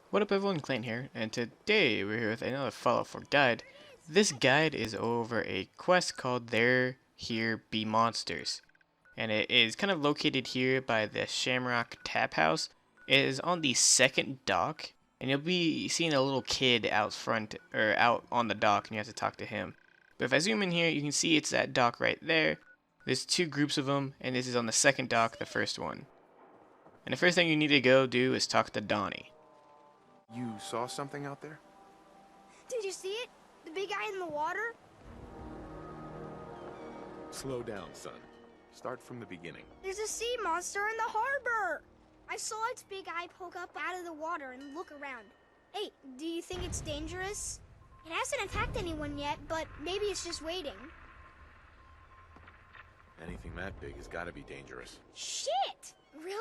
What up everyone, Clayton here, and today we're here with another Fallout 4 guide. This guide is over a quest called There Here Be Monsters, and it is kind of located here by the Shamrock Tap House. It is on the second dock, and you'll be seeing a little kid out front, or out on the dock, and you have to talk to him. But if I zoom in here, you can see it's that dock right there. There's two groups of them, and this is on the second dock, the first one. And the first thing you need to go do is talk to Donnie. You saw something out there? Did you see it? The big guy in the water? Slow down, son. Start from the beginning. There's a sea monster in the harbor! I saw its big eye poke up out of the water and look around. Hey, do you think it's dangerous? It hasn't attacked anyone yet, but maybe it's just waiting. Anything that big has got to be dangerous. Shit! Really?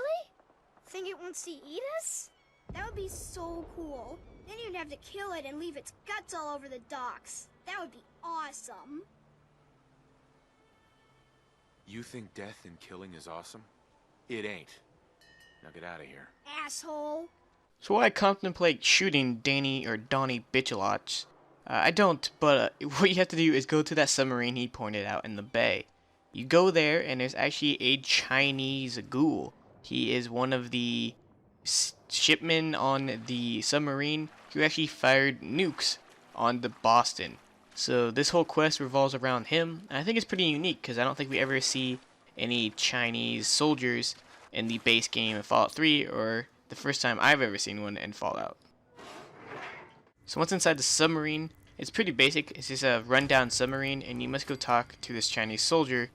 Think it wants to eat us? That would be so cool. Then you'd have to kill it and leave its guts all over the docks. That would be awesome. You think death and killing is awesome? It ain't. Now get out of here. Asshole. So while I contemplate shooting Danny or Donnie Bitchalots, I don't, but what you have to do is go to that submarine he pointed out in the bay. You go there and there's actually a Chinese ghoul. He is one of the shipmen on the submarine who actually fired nukes on the Boston. So this whole quest revolves around him, and I think it's pretty unique because I don't think we ever see any Chinese soldiers in the base game in Fallout 3, or the first time I've ever seen one in Fallout. So once inside the submarine, it's pretty basic. It's just a rundown submarine, and you must go talk to this Chinese soldier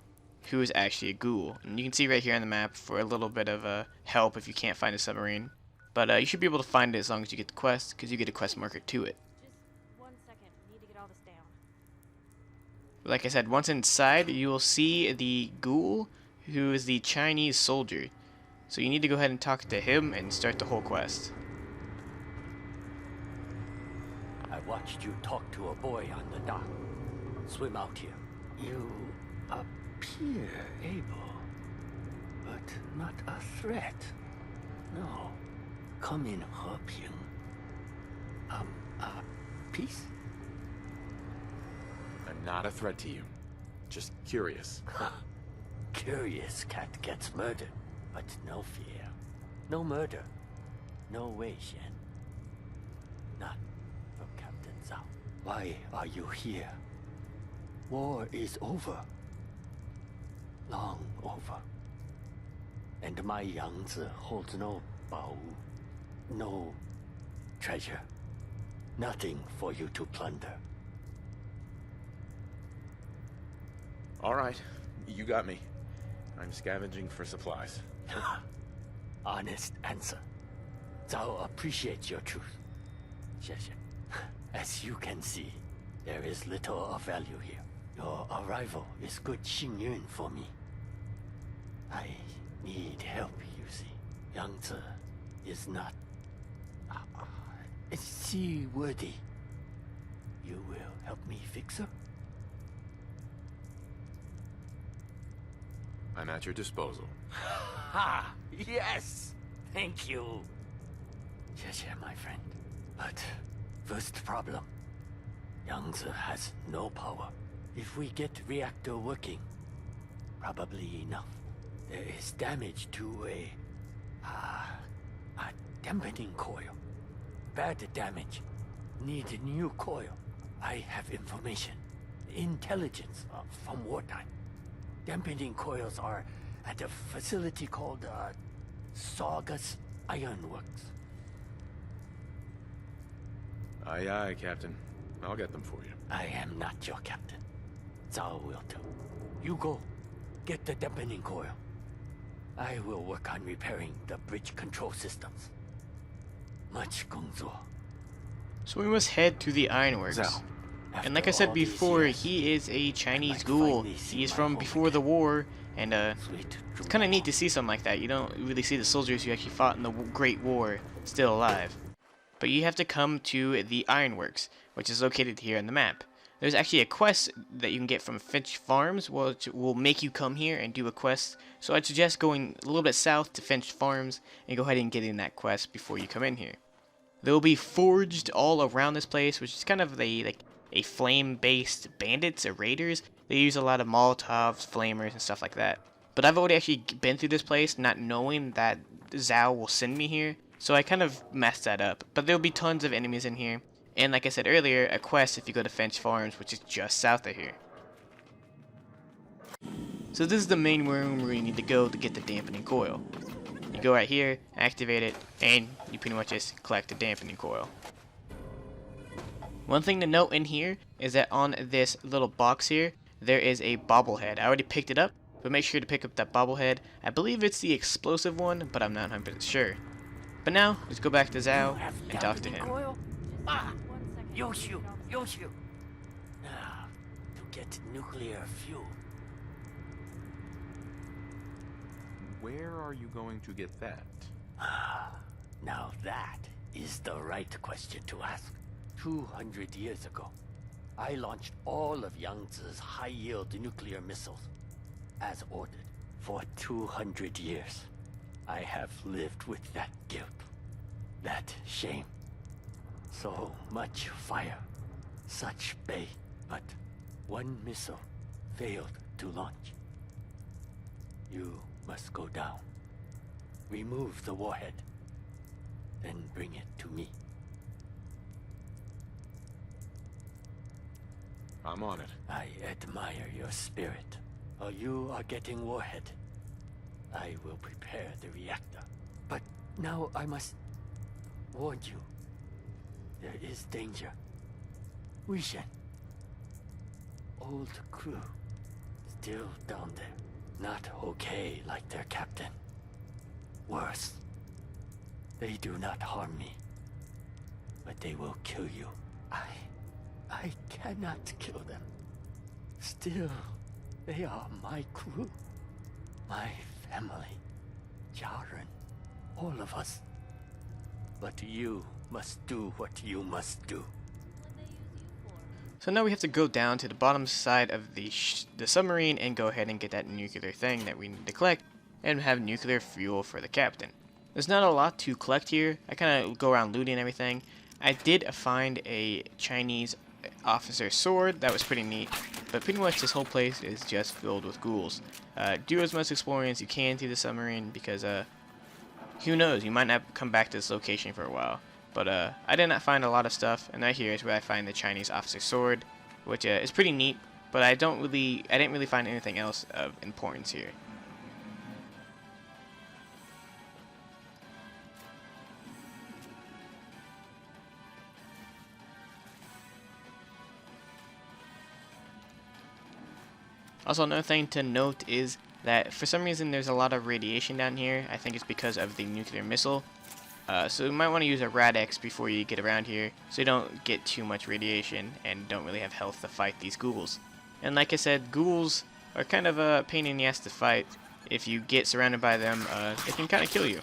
who is actually a ghoul. And you can see right here on the map for a little bit of help if you can't find a submarine. But you should be able to find it as long as you get the quest, because you get a quest marker to it. Just 1 second. Need to get all this down. Like I said, once inside, you will see the ghoul, who is the Chinese soldier. So you need to go ahead and talk to him and start the whole quest. I watched you talk to a boy on the dock. Swim out here. You appear able, but not a threat. No. Come in, Heping. Peace? I'm not a threat to you. Just curious. Curious cat gets murdered, but no fear. No murder. No Wei Xian. Not from Captain Zhao. Why are you here? War is over. Long over. And my Yangzi holds no Bao, no treasure. Nothing for you to plunder. All right, you got me. I'm scavenging for supplies. Honest answer. Zhao appreciates your truth. 谢谢. As you can see, there is little of value here. Your arrival is good Xingyun for me. I need help, you see. Yangzi is not... seaworthy. You will help me fix her? I'm at your disposal. Ha! Yes! Thank you. 谢谢, my friend. But first problem. Yangzi has no power. If we get reactor working, probably enough. There is damage to a dampening coil. Bad damage. Need a new coil. I have information. Intelligence from wartime. Dampening coils are at a facility called Saugus Ironworks. Aye, aye, Captain. I'll get them for you. I am not your captain. Zhao will do. You go. Get the dampening coil. I will work on repairing the bridge control systems. Much 工作. So we must head to the Ironworks. Zhao, And like I after said all these before, years, he is a Chinese might ghoul. finally see He is my from home before the again. war, and Sweet it's kind of neat to see something like that. You don't really see the soldiers who actually fought in the Great War still alive. But you have to come to the Ironworks, which is located here on the map. There's actually a quest that you can get from Finch Farms, which will make you come here and do a quest. So I'd suggest going a little bit south to Finch Farms and go ahead and getting that quest before you come in here. They'll be forged all around this place, which is kind of a flame-based bandits or raiders. They use a lot of Molotovs, flamers, and stuff like that. But I've already actually been through this place not knowing that Zhao will send me here, so I kind of messed that up. But there'll be tons of enemies in here, and like I said earlier, a quest if you go to Finch Farms, which is just south of here. So this is the main room where you need to go to get the dampening coil. You go right here, activate it, and you pretty much just collect the dampening coil. One thing to note in here is that on this little box here, there is a bobblehead. I already picked it up, but make sure to pick up that bobblehead. I believe it's the explosive one, but I'm not 100% sure. But now, let's go back to Zhao and talk to him. Coil? Ah, 1 second. Yoshu, Need all the stamina. Yoshu. Now, to get nuclear fuel. Where are you going to get that? Now that is the right question to ask. 200 years ago, I launched all of Yangtze's high-yield nuclear missiles, as ordered. For 200 years, I have lived with that guilt, that shame. So much fire, such pain, but one missile failed to launch. You must go down, remove the warhead, then bring it to me. I'm on it. I admire your spirit. While you are getting warhead, I will prepare the reactor. But now I must warn you. There is danger. Wishen. Old crew. Still down there. Not okay like their captain. Worse. They do not harm me. But they will kill you. I cannot kill them. Still, they are my crew. My family. Jaren. All of us. But you must do what you must do. What they use you for? So now we have to go down to the bottom side of the submarine and go ahead and get that nuclear thing that we need to collect and have nuclear fuel for the captain. There's not a lot to collect here. I kind of go around looting everything. I did find a Chinese officer's sword. That was pretty neat. But pretty much this whole place is just filled with ghouls. Do as much exploring as you can through the submarine because who knows, you might not come back to this location for a while. But I did not find a lot of stuff, and right here is where I find the Chinese officer's sword, which is pretty neat. But I didn't really find anything else of importance here. Also, another thing to note is that for some reason there's a lot of radiation down here. I think it's because of the nuclear missile. So you might want to use a Rad-X before you get around here so you don't get too much radiation and don't really have health to fight these ghouls. And like I said, ghouls are kind of a pain in the ass to fight. If you get surrounded by them, it can kind of kill you.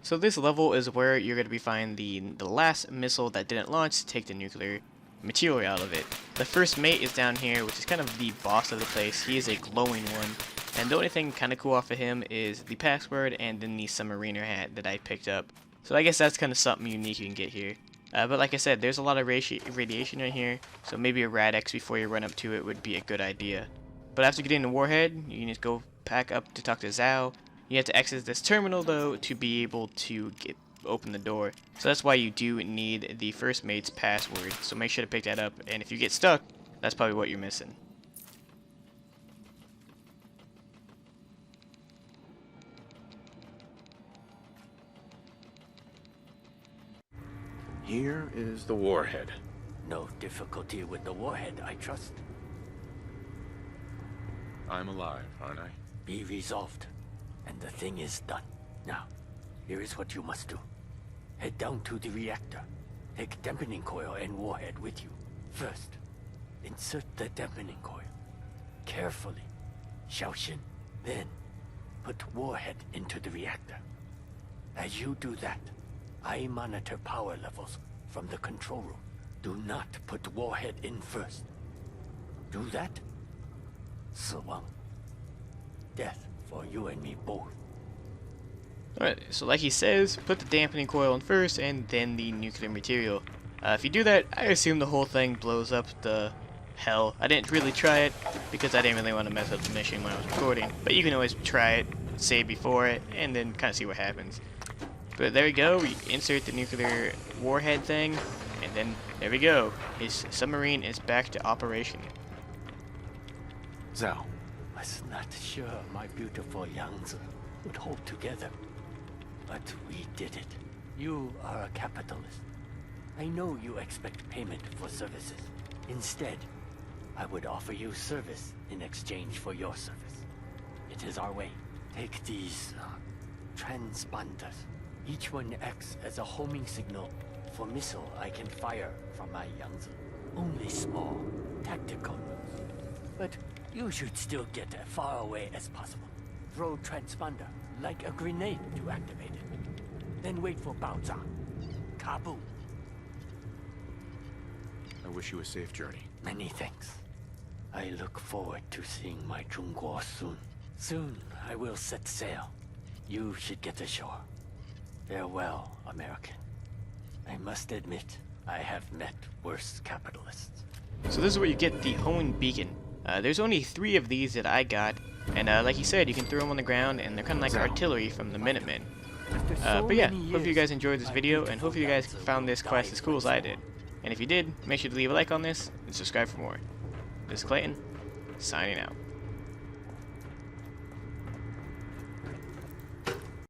So this level is where you're going to be finding the last missile that didn't launch to take the nuclear material out of it. The first mate is down here, which is kind of the boss of the place. He is a glowing one, and the only thing kind of cool off of him is the password and then the submariner hat that I picked up. So I guess that's kind of something unique you can get here. But like I said, there's a lot of radiation in here, so maybe a Rad-X before you run up to it would be a good idea. But after getting the warhead, you can just go back up to talk to Zhao. You have to exit this terminal though to be able to get open the door. So that's why you do need the first mate's password. So make sure to pick that up. And if you get stuck, that's probably what you're missing. Here is the warhead. No difficulty with the warhead, I trust. I'm alive, aren't I? Be resolved, and the thing is done. Now, here is what you must do. Head down to the reactor. Take dampening coil and warhead with you. First, insert the dampening coil. Carefully. Xiaoxin. Then, put warhead into the reactor. As you do that, I monitor power levels from the control room. Do not put warhead in first. Do that? Siwang. Death for you and me both. Alright, so like he says, put the dampening coil in first and then the nuclear material. If you do that, I assume the whole thing blows up the hell. I didn't really try it because I didn't really want to mess up the mission when I was recording. But you can always try it, save before it, and then kind of see what happens. But there we go, we insert the nuclear warhead thing, and then there we go. His submarine is back to operation. Zhao, Was not sure my beautiful Yangtze would hold together. But we did it. You are a capitalist. I know you expect payment for services. Instead, I would offer you service in exchange for your service. It is our way. Take these transponders. Each one acts as a homing signal for missile I can fire from my Yangtze. Only small, tactical moves. But you should still get as far away as possible. Throw transponder like a grenade to activate it. Then wait for Baozang. Kaboom. I wish you a safe journey. Many thanks. I look forward to seeing my Zhongguo soon. Soon I will set sail. You should get ashore. Farewell, American. I must admit, I have met worse capitalists. So this is where you get the homing beacon. There's only 3 of these that I got, and like he said, you can throw them on the ground, and they're kind of like artillery from the Minutemen. But yeah, hope you guys enjoyed this video, and hope you guys found this quest as cool as I did. And if you did, make sure to leave a like on this, and subscribe for more. This is Clayton, signing out.